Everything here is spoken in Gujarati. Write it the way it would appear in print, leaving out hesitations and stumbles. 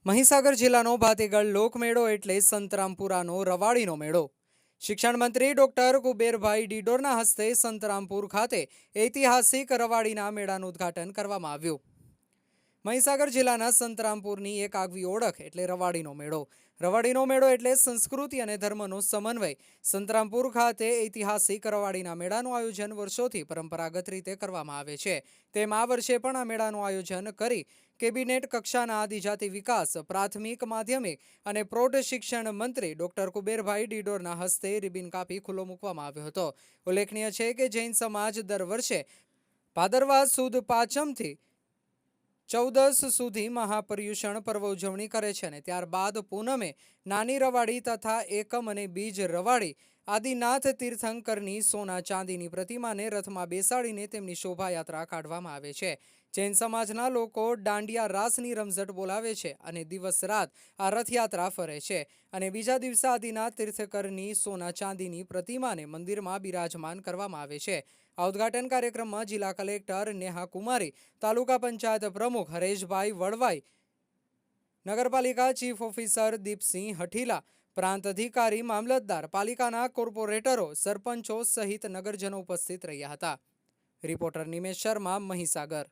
મહીસાગર જિલ્લાનો ભાતીગળ લોકમેળો એટલે સંતરામપુરાનો રવાડીનો મેળો। શિક્ષણ મંત્રી ડોક્ટર કુબેરભાઈ ડિંડોરના હસ્તે સંતરામપુર ખાતે ઐતિહાસિક રવાડીના મેળાનું ઉદ્ઘાટન કરવામાં આવ્યું। મહીસાગર જિલ્લાના સંતરામપુરની એક આગવી ઓળખ એટલે રવાડીનો મેળો। રવાડીનો મેળો એટલે સંસ્કૃતિ અને ધર્મનો સમન્વય। સંતરામપુર ખાતે ઐતિહાસિક રવાડીના મેળાનું આયોજન વર્ષોથી પરંપરાગત રીતે કરવામાં આવે છે। તેમ આ વર્ષે પણ આ મેળાનું આયોજન કરી કેબિનેટ કક્ષાના આદિજાતિ વિકાસ, પ્રાથમિક, માધ્યમિક અને પ્રૌઢ શિક્ષણ મંત્રી ડોક્ટર કુબેરભાઈ ડિંડોરના હસ્તે રિબિન કાપી ખુલ્લો મૂકવામાં આવ્યો હતો। ઉલ્લેખનીય છે કે જૈન સમાજ દર વર્ષે ભાદરવા સુદ પાંચમથી 14 સુધી મહાપર્યુષણ પર્વ ઉજવણી કરે છે અને ત્યારબાદ પૂનમે નાની રવાડી તથા એકમ અને બીજ રવાડી આદિનાથ તીર્થંકરની સોના ચાંદીની પ્રતિમાને રથમાં બેસાડીને તેમની શોભાયાત્રા કાઢવામાં આવે છે। જૈન સમાજના લોકો દાંડિયા રાસની રમઝટ બોલાવે છે અને દિવસ રાત આ રથયાત્રા ફરે છે અને બીજા દિવસે આદિનાથ તીર્થંકરની સોના ચાંદીની પ્રતિમાને મંદિરમાં બિરાજમાન કરવામાં આવે છે। આ ઉદ્ઘાટન કાર્યક્રમમાં જિલ્લા કલેક્ટર નેહા કુમારી, તાલુકા પંચાયત પ્રમુખ હરેશભાઈ વળવાઈ, નગરપાલિકા ચીફ ઓફિસર દીપસિંહ હઠીલા, પ્રાંત અધિકારી, મામલતદાર, પાલિકાના કોર્પોરેટરો, સરપંચો સહિત નગરજનો ઉપસ્થિત રહ્યા હતા। રિપોર્ટર નિમેશ શર્મા, મહીસાગર।